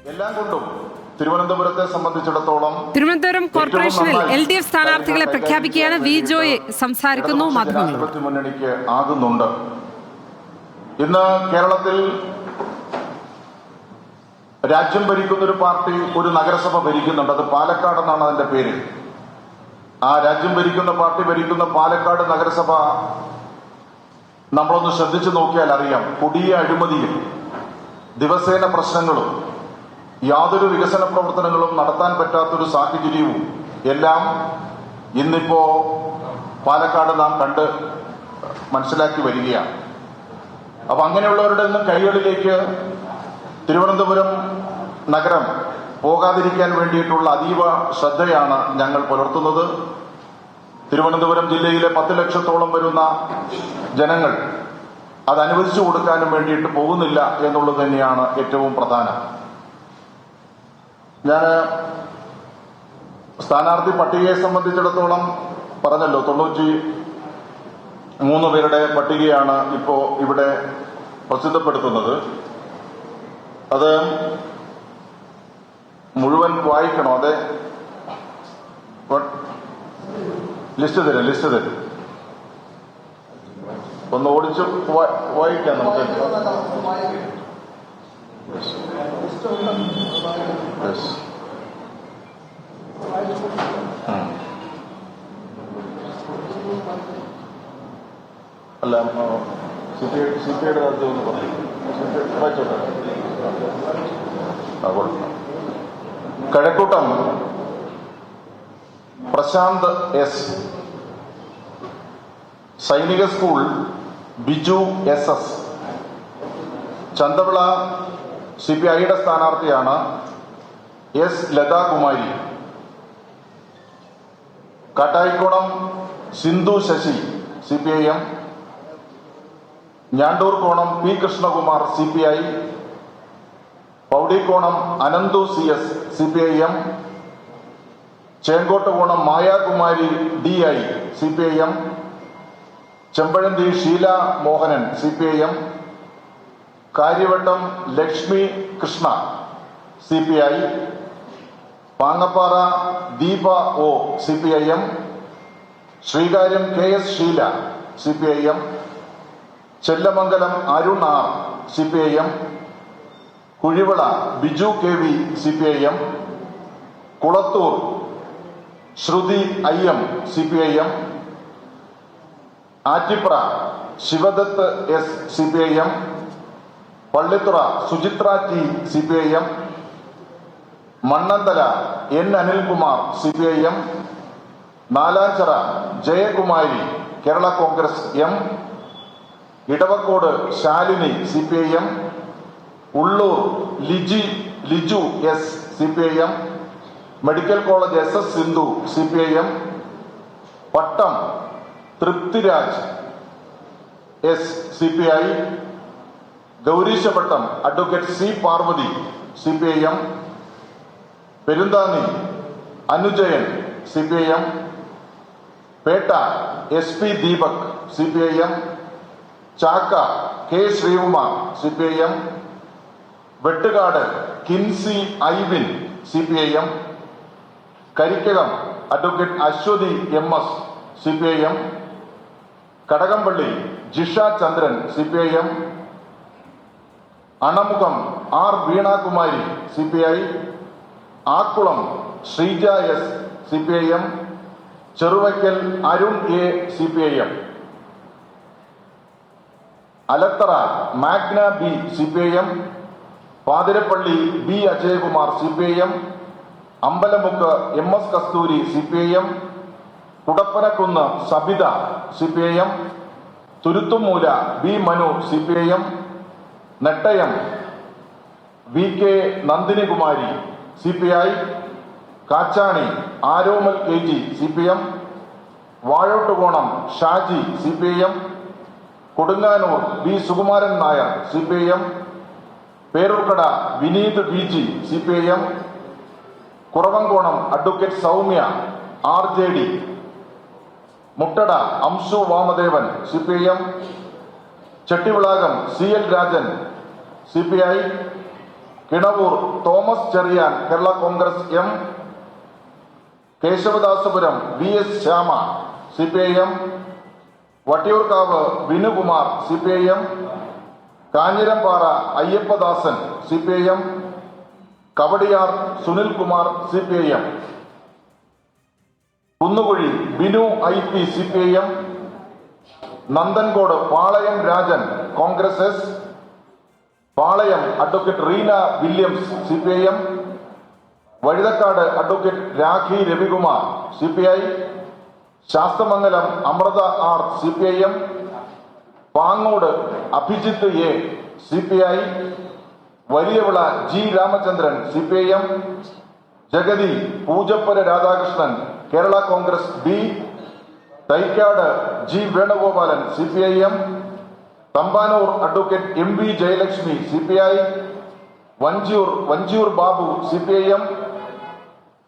എല്ലാം കൊണ്ടും തിരുവനന്തപുരത്തെ സംബന്ധിച്ചിടത്തോളം തിരുവനന്തപുരം കോർപ്പറേഷനിൽ LDF സ്ഥാനാർത്ഥികളെ പ്രഖ്യാപിക്കുകയാണ്. വി ജോയ് സംസാരിക്കുന്നു മാധ്യമങ്ങളോട്. മുന്നണിക്ക് ആകുന്നുണ്ട്. ഇന്ന് കേരളത്തിൽ രാജ്യം ഭരിക്കുന്ന ഒരു പാർട്ടി ഒരു നഗരസഭ ഭരിക്കുന്നുണ്ട്. അത് പാലക്കാട് എന്നാണ് അതിന്റെ പേര്. ആ രാജ്യം ഭരിക്കുന്ന പാർട്ടി ഭരിക്കുന്ന പാലക്കാട് നഗരസഭ നമ്മളൊന്ന് ശ്രദ്ധിച്ചു നോക്കിയാൽ അറിയാം, കൊടിയ അഴിമതിയും ദിവസേന പ്രശ്നങ്ങളും യാതൊരു വികസന പ്രവർത്തനങ്ങളും നടത്താൻ പറ്റാത്തൊരു സാഹചര്യവും എല്ലാം ഇന്നിപ്പോ പാലക്കാട് നാം കണ്ട് മനസ്സിലാക്കി വരികയാണ്. അപ്പൊ അങ്ങനെയുള്ളവരുടെ ഒന്നും കൈകളിലേക്ക് തിരുവനന്തപുരം നഗരം പോകാതിരിക്കാൻ വേണ്ടിയിട്ടുള്ള അതീവ ശ്രദ്ധയാണ് ഞങ്ങൾ പുലർത്തുന്നത്. തിരുവനന്തപുരം ജില്ലയിലെ 10 ലക്ഷത്തോളം വരുന്ന ജനങ്ങൾ അത് അനുവദിച്ചു കൊടുക്കാനും വേണ്ടിയിട്ട് പോകുന്നില്ല എന്നുള്ളത് തന്നെയാണ് ഏറ്റവും പ്രധാനം. ഞാൻ സ്ഥാനാർത്ഥി പട്ടികയെ സംബന്ധിച്ചിടത്തോളം പറഞ്ഞല്ലോ, 93 പേരുടെ പട്ടികയാണ് ഇപ്പോ ഇവിടെ പ്രസിദ്ധപ്പെടുത്തുന്നത്. അത് മുഴുവൻ വായിക്കണോ? അതെ, ലിസ്റ്റ് തരും. ഒന്ന് ഓടിച്ച് വായിക്കാം നമുക്ക്. അല്ല, സിപിഐയുടെ കാര്യത്തിൽ ഒന്ന് പറയും. Kazhakoottam Prashanth S, Sainik school Biju SS, Chanthavila CPIയുടെ സ്ഥാനാർത്ഥിയാണ് S Lathakumari, Kattayikkonam Sindhu Sasi CPIM, Njandoorkonam P Krishnakumar CPI, Poudikonam Ananthu CS CPIM, Chenkottukonam Mayakumari DI CPIM, Chempazhanthy Sheela Mohanan CPIM, Kariavattom Lakshmi Krishna CPI, Pangappara Deepa O CPIM, Sreekaryam KS Sheela CPIM, Chellamangalam Arun R CPIM, Kuzhivila Biju KV CPIM, Kulathoor Sruthi IM CPIM, Attipra Sivadath S CPIM, Pallithura Suchithra T CPIM, Mannanthala N Anilkumar CPIM, Nalanchira Jayakumari Kerala Congress M, Idavakode Shalini CPIM, Ulloor Liju S CPIM, medical college SS Sindhu CPIM, Pattom Thripthiraj S CPI, Gowreesapattam advocate C Parvathy CPIM, Perunthanni Anujayan CPIM, Pettah SP Deepak CPIM, Chakka K Sreekumar CPIM, Vettukad Kinsy Ivin CPIM, Karikkakom advocate Aswathy MS CPIM, Kadakampally Jisha Chandran CPIM, Anamukham R Veenakumari CPI, Akkulam Sreeja S CPIM, Cheruvakkal Arun A CPIM, Alathara Magna B CPIM, Pathirappally B Ajayakumar CPIM, Ambalamukku MS Kasthoori CPIM, Kudappanakunnu Sabitha CPIM, Thuruthumoola B Manu CPIM, Nettayam VK Nandinikumari CPI, Kachani Aromal KG CPM, Vazhottukonam Shaji CPIM, Kodunganoor B Sukumaran Nair CPIM, Peroorkada Vineeth VG CPIM, Kuravankonam advocate Soumya RJD, Muttada Amshu Vamadevan CPIM, Chettivilakam CL Rajan CPI, Kinavoor Thomas Cheriyan Kerala Congress M. Kesavadasapuram VS Shyama CPIM. Vattiyoorkavu Vinukumar CPIM. Kanjirampara Ayyappadasan CPIM. Kowdiar Sunilkumar CPIM. Kunnukuzhy Binu IP CPIM. Nanthancode Palayam Rajan Congress S. Palayam advocate Reena Williams CPIM. Vazhuthacaud advocate Rakhi Ravikumar CPI. Sasthamangalam Amritha R CPIM. Pangode Abhijith A CPI. Valiyavila G Ramachandran CPIM. Jagathy Poojappura Radhakrishnan Kerala Congress B. Thycaud G Venugopalan CPIM. Thampanoor advocate MV Jayalakshmi CPI. Vanchiyoor Babu CPIM.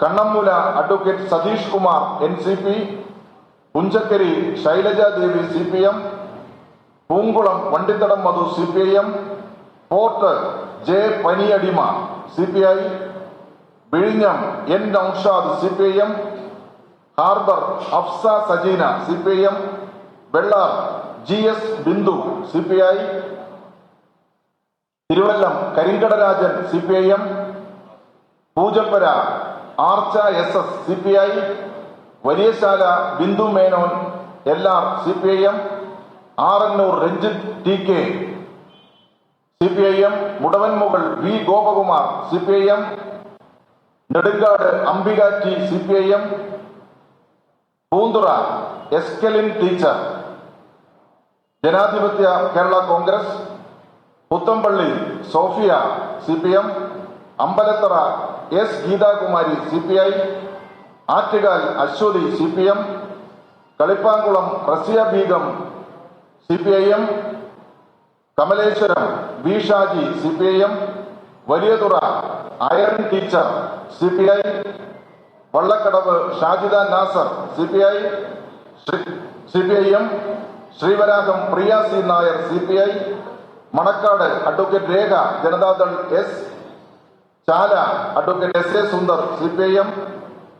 Kannammoola advocate Satheesh Kumar NCP. Punchakkari Shailaja Devi CPM. Poonkulam Vandithadam Madhu CPIM. Port J Paniyadima CPI. വിഴിഞ്ഞം N Naushad CPIM. Harbour Hafsa Sajeena CPIM. Vellar GS Bindu CPI. Thiruvallam Karinkadarajan CPIM. Poojappura Archa SS CPI. Valiyasala Bindu Menon LR CPIM. Arannoor Ranjith TK CPIM. Mudavanmukal V Gopakumar CPIM. Nedumkadu Ambika T CPIM. Poonthura Escaline teacher Janadhipathya Kerala Congress. Puthenpally Sophia CPM. Ambalathara S Geethakumari CPI. Attukal Aswathy CPM. Kalippankulam Rasiya Beegum CPIM. Kamaleswaram V Shaji CPIM. Valiyathura അയൺ teacher CPI. Vallakkadavu Shajida Nazar CPI. CPIM. Sreevaraham Priya C Nair CPI. Manacaud advocate Rekha Janata Dal S. ചാല advocate SA Sundar CPIM.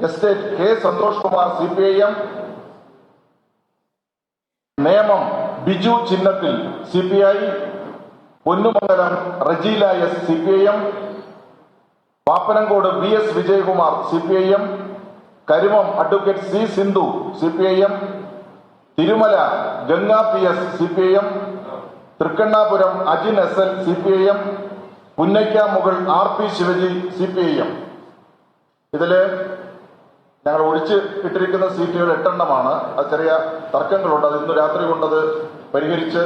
Estate K Santhosh Kumar CPIM. Nemom Biju ചിന്നത്തിൽ CPI. Ponnumangalam Rajeela S CPIM. Pappanamcode VS Vijayakumar CPIM. Karumam advocate C Sindhu CPIM. Thirumala Ganga PS CPIM. Thrikkannapuram Ajin SL CPIM. Punnakkamugal RP Shivaji CPIM. ഇതില് ഞങ്ങൾ ഒഴിച്ച് ഇട്ടിരിക്കുന്ന സീറ്റുകൾ 8 എണ്ണമാണ്. അത് ചെറിയ തർക്കങ്ങളുണ്ട്. അത് ഇന്ന് രാത്രി കൊണ്ടത് പരിഹരിച്ച്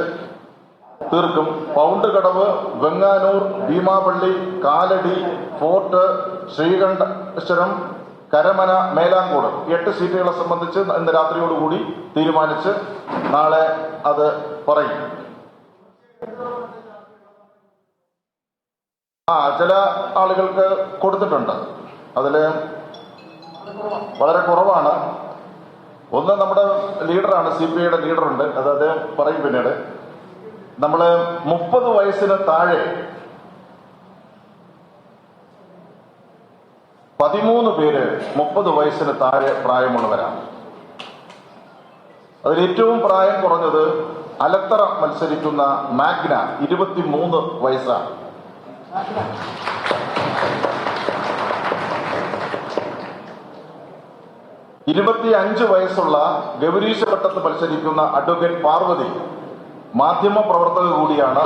തീർക്കും. പൗണ്ട് കടവ്, വെങ്ങാനൂർ, ഭീമാപള്ളി, കാലടി, ഫോർട്ട്, ശ്രീകണ്ഠേശ്വരം, കരമന, മേലാങ്കോട് 8 സീറ്റുകളെ സംബന്ധിച്ച് ഇന്ന് രാത്രിയോടുകൂടി തീരുമാനിച്ച് നാളെ അത് പറയും. ചില ആളുകൾക്ക് കൊടുത്തിട്ടുണ്ട്. അതില് വളരെ കുറവാണ്. ഒന്ന് നമ്മുടെ ലീഡറാണ്, CPIയുടെ ലീഡറുണ്ട്, അത് അദ്ദേഹം പറയും പിന്നീട്. നമ്മള് 30 വയസ്സിന് താഴെ 13 പേര് 30 വയസ്സിന് താഴെ പ്രായമുള്ളവരാണ്. അതിൽ ഏറ്റവും പ്രായം കുറഞ്ഞത് അലത്തറ മത്സരിക്കുന്ന മാഗ്ന 23 വയസ്സാണ്. ഇരുപത്തിയഞ്ച് വയസ്സുള്ള ഗൗരീശപട്ടത്ത് മത്സരിക്കുന്ന അഡ്വക്കേറ്റ് പാർവതി മാധ്യമ പ്രവർത്തക കൂടിയാണ്.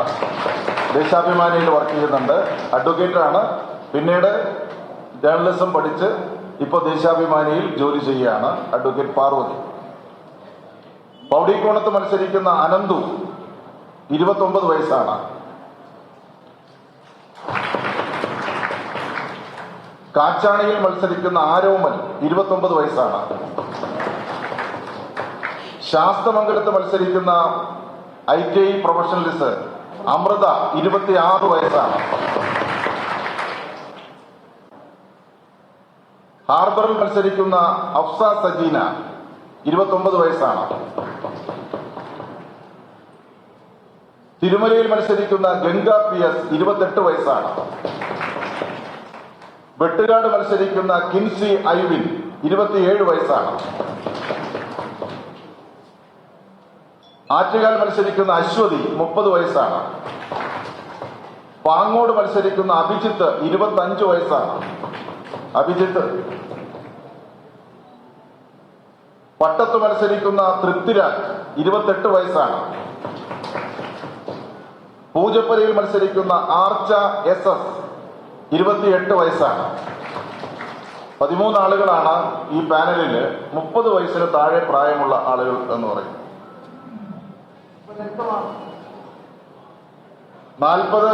ദേശാഭിമാനിയിൽ വർക്ക് ചെയ്യുന്നുണ്ട്. അഡ്വക്കേറ്റാണ്. പിന്നീട് ജേർണലിസം പഠിച്ച് ഇപ്പോൾ ദേശാഭിമാനിയിൽ ജോലി ചെയ്യുകയാണ് അഡ്വക്കേറ്റ് പാർവതി. പൗടിക്കോണത്ത് മത്സരിക്കുന്ന അനന്തു 29 വയസ്സാണ്. കാച്ചാണിയിൽ മത്സരിക്കുന്ന ആരോമൽ 29 വയസ്സാണ്. ശാസ്തമംഗലത്ത് മത്സരിക്കുന്ന ITI പ്രൊഫഷണലിസ്റ്റ് അമൃത 26 വയസ്സാണ്. ഹാർബറിൽ മത്സരിക്കുന്ന ഹഫ്സ സജീന 29 വയസ്സാണ്. തിരുമലയിൽ മത്സരിക്കുന്ന ഗംഗ PS 28 വയസ്സാണ്. വെട്ടുകാട് മത്സരിക്കുന്ന കിൻസി ഐവിൻ 27 വയസ്സാണ്. ആറ്റുകാൽ മത്സരിക്കുന്ന അശ്വതി 30 വയസ്സാണ്. പാങ്ങോട് മത്സരിക്കുന്ന അഭിജിത്ത് 25 വയസ്സാണ്. അഭിജിത്ത്. പട്ടത്ത് മത്സരിക്കുന്ന തൃപ്തിരാജ് 28 വയസ്സാണ്. പൂജപ്പുരയിൽ മത്സരിക്കുന്ന ആർച്ച SS 28 വയസ്സാണ്. 13 ആളുകളാണ് ഈ പാനലിൽ 30 വയസ്സിന് താഴെ പ്രായമുള്ള ആളുകൾ എന്ന് പറയും. 40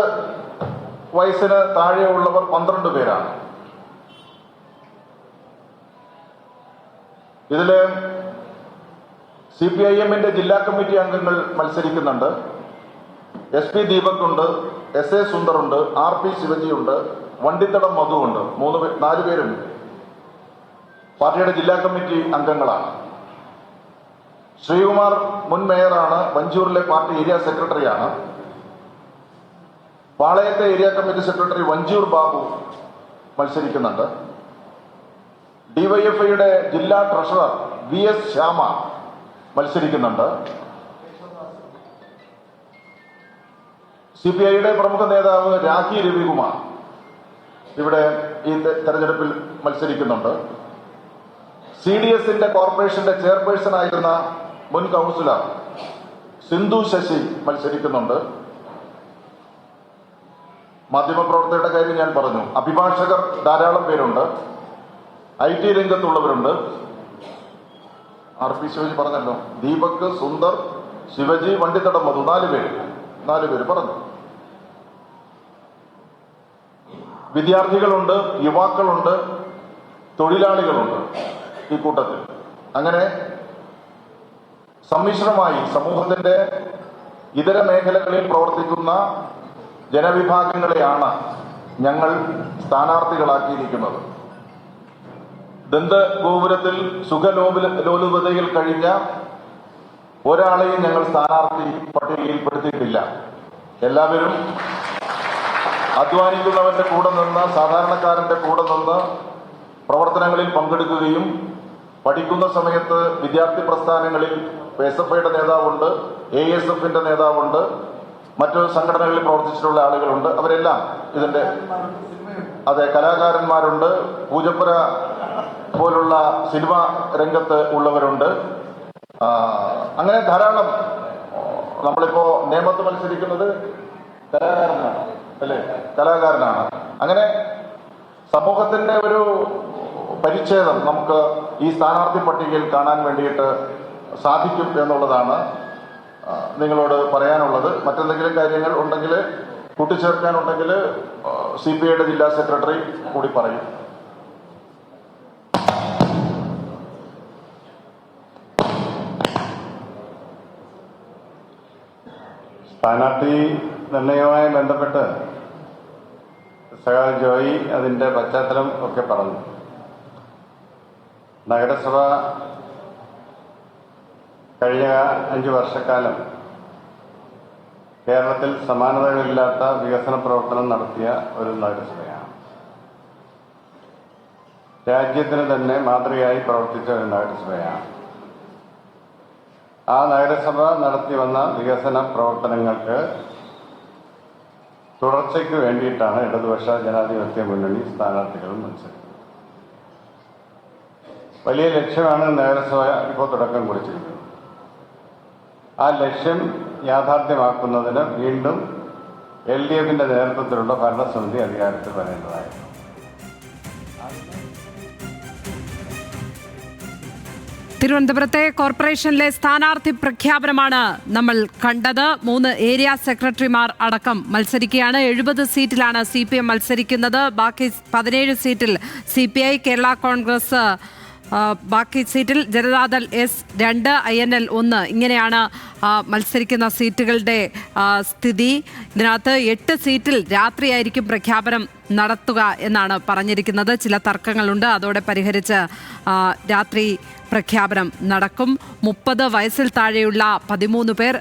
വയസ്സിന് താഴെയുള്ളവർ 12 പേരാണ്. ഇതില് CPIM-ന്റെ ജില്ലാ കമ്മിറ്റി അംഗങ്ങൾ മത്സരിക്കുന്നുണ്ട്. SP ദീപക് ഉണ്ട്, SA സുന്ദർ ഉണ്ട്, RP ശിവജി ഉണ്ട്, വണ്ടിത്തടം മധു ഉണ്ട്. 4 പേരും പാർട്ടിയുടെ ജില്ലാ കമ്മിറ്റി അംഗങ്ങളാണ്. ശ്രീകുമാർ മുൻ മേയറാണ്, വഞ്ചൂരിലെ പാർട്ടി ഏരിയ സെക്രട്ടറിയാണ്. പാളയത്തെ area committee secretary Vanchoor Babu മത്സരിക്കുന്നുണ്ട്. DYFIയുടെ ജില്ലാ ട്രഷറർ VS ശ്യാമ മത്സരിക്കുന്നുണ്ട്. CPIയുടെ പ്രമുഖ നേതാവ് രാഖി രവികുമാർ ഇവിടെ ഈ തെരഞ്ഞെടുപ്പിൽ മത്സരിക്കുന്നുണ്ട്. CDSന്റെ കോർപ്പറേഷന്റെ ചെയർപേഴ്സൺ ആയിരുന്ന മുൻ കൗൺസിലർ സിന്ധു ശശി മത്സരിക്കുന്നുണ്ട്. മാധ്യമപ്രവർത്തകരുടെ കാര്യം ഞാൻ പറഞ്ഞു. അഭിഭാഷകർ ധാരാളം പേരുണ്ട്. IT രംഗത്തുള്ളവരുണ്ട്. RP ശിവജി പറഞ്ഞല്ലോ. ദീപക്, സുന്ദർ, ശിവജി, വണ്ടിത്തടം മധു 4 പേര് പറഞ്ഞു. വിദ്യാർത്ഥികളുണ്ട്, യുവാക്കളുണ്ട്, തൊഴിലാളികളുണ്ട് ഈ കൂട്ടത്തിൽ. അങ്ങനെ സമ്മിശ്രമായി സമൂഹത്തിന്റെ ഇതര മേഖലകളിൽ പ്രവർത്തിക്കുന്ന ജനവിഭാഗങ്ങളെയാണ് ഞങ്ങൾ സ്ഥാനാർത്ഥികളാക്കിയിരിക്കുന്നത്. ദന്തഗോപുരത്തിൽ സുഖലോലുപതയിൽ കഴിഞ്ഞ ഒരാളെയും ഞങ്ങൾ സ്ഥാനാർത്ഥി പട്ടികയിൽപ്പെടുത്തിയിട്ടില്ല. എല്ലാവരും അധ്വാനിക്കുന്നവന്റെ കൂടെ നിന്ന്, സാധാരണക്കാരന്റെ കൂടെ നിന്ന് പ്രവർത്തനങ്ങളിൽ പങ്കെടുക്കുകയും പഠിക്കുന്ന സമയത്ത് വിദ്യാർത്ഥി പ്രസ്ഥാനങ്ങളിൽ SFIയുടെ നേതാവുണ്ട്, ASFന്റെ നേതാവുണ്ട്, മറ്റു സംഘടനകളിൽ പ്രവർത്തിച്ചിട്ടുള്ള ആളുകളുണ്ട്. അവരെല്ലാം ഇതിന്റെ കലാകാരന്മാരുണ്ട്, പൂജപ്പുര പോലുള്ള സിനിമ രംഗത്ത് ഉള്ളവരുണ്ട്. അങ്ങനെ ധാരാളം. നമ്മളിപ്പോ നേമത്ത് മത്സരിക്കുന്നത് കലാകാരനാണ്, അല്ലേ? കലാകാരനാണ്. അങ്ങനെ സമൂഹത്തിന്റെ ഒരു പരിച്ഛേദം നമുക്ക് ഈ സ്ഥാനാർത്ഥി പട്ടികയിൽ കാണാൻ വേണ്ടിയിട്ട് സാധിക്കും എന്നുള്ളതാണ് നിങ്ങളോട് പറയാനുള്ളത്. മറ്റെന്തെങ്കിലും കാര്യങ്ങൾ ഉണ്ടെങ്കിൽ, കൂട്ടിച്ചേർക്കാനുണ്ടെങ്കിൽ CPIയുടെ ജില്ലാ സെക്രട്ടറി കൂടി പറയും. സ്ഥാനാർത്ഥി നിർണയവുമായി ബന്ധപ്പെട്ട് സഖാവ് ജോയി അതിൻ്റെ പശ്ചാത്തലം ഒക്കെ പറഞ്ഞു. നഗരസഭ കഴിഞ്ഞ 5 വർഷക്കാലം കേരളത്തിൽ സമാനതകളില്ലാത്ത വികസന പ്രവർത്തനം നടത്തിയ ഒരു നഗരസഭയാണ്. രാജ്യത്തിന് തന്നെ മാതൃകയായി പ്രവർത്തിച്ച ഒരു നഗരസഭയാണ്. ആ നഗരസഭ നടത്തി വന്ന വികസന പ്രവർത്തനങ്ങൾക്ക് തുടർച്ചയ്ക്ക് വേണ്ടിയിട്ടാണ് ഇടതുപക്ഷ ജനാധിപത്യ മുന്നണി സ്ഥാനാർത്ഥികൾ മത്സരിക്കുന്നത്. വലിയ ലക്ഷ്യമാണ് നഗരസഭ ഇപ്പോൾ തുടക്കം കുറിച്ചിരിക്കുന്നത്. ആ ലക്ഷ്യം യാഥാർത്ഥ്യമാക്കുന്നതിന് വീണ്ടും LDFന്റെ നേതൃത്വത്തിലുള്ള ഭരണസമിതി അധികാരത്തിൽ വരേണ്ടതായിരുന്നു. തിരുവനന്തപുരത്തെ കോർപ്പറേഷനിലെ സ്ഥാനാർത്ഥി പ്രഖ്യാപനമാണ് നമ്മൾ കണ്ടത്. 3 ഏരിയ സെക്രട്ടറിമാർ അടക്കം മത്സരിക്കുകയാണ്. 70 സീറ്റിലാണ് CPM മത്സരിക്കുന്നത്. ബാക്കി 17 സീറ്റിൽ CPI, കേരള കോൺഗ്രസ്, ബാക്കി സീറ്റിൽ ജനതാദൾ S2, INL 1 ഇങ്ങനെയാണ് മത്സരിക്കുന്ന സീറ്റുകളുടെ സ്ഥിതി. ഇതിനകത്ത് 8 സീറ്റിൽ രാത്രിയായിരിക്കും പ്രഖ്യാപനം നടത്തുക എന്നാണ് പറഞ്ഞിരിക്കുന്നത്. ചില തർക്കങ്ങളുണ്ട്, അതോടെ പരിഹരിച്ച് രാത്രി പ്രഖ്യാപനം നടക്കും. 30 വയസ്സിൽ താഴെയുള്ള 13 പേർ,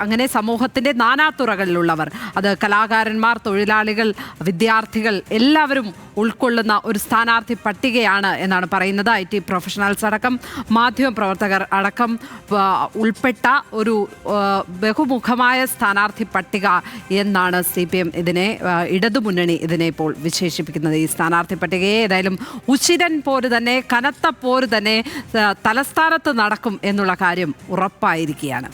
അങ്ങനെ സമൂഹത്തിൻ്റെ നാനാതുറകളിലുള്ളവർ, അത് കലാകാരന്മാർ, തൊഴിലാളികൾ, വിദ്യാർത്ഥികൾ എല്ലാവരും ഉൾക്കൊള്ളുന്ന ഒരു സ്ഥാനാർത്ഥി പട്ടികയാണ് എന്നാണ് പറയുന്നത്. IT പ്രൊഫഷണൽസ് അടക്കം മാധ്യമപ്രവർത്തകർ അടക്കം ഉൾപ്പെട്ട ഒരു ബഹുമുഖമായ സ്ഥാനാർത്ഥി പട്ടിക എന്നാണ് CPM ഇതിനെ, ഇടതുമുന്നണി ഇതിനെ ഇപ്പോൾ വിശേഷിപ്പിക്കുന്നത്. ഈ സ്ഥാനാർത്ഥി പട്ടികയെ ഏതായാലും ഉശിരൻ പോര് തന്നെ, കനത്ത പോര് തന്നെ തലസ്ഥാനത്ത് നടക്കും എന്നുള്ള കാര്യം ഉറപ്പായിരിക്കുകയാണ്.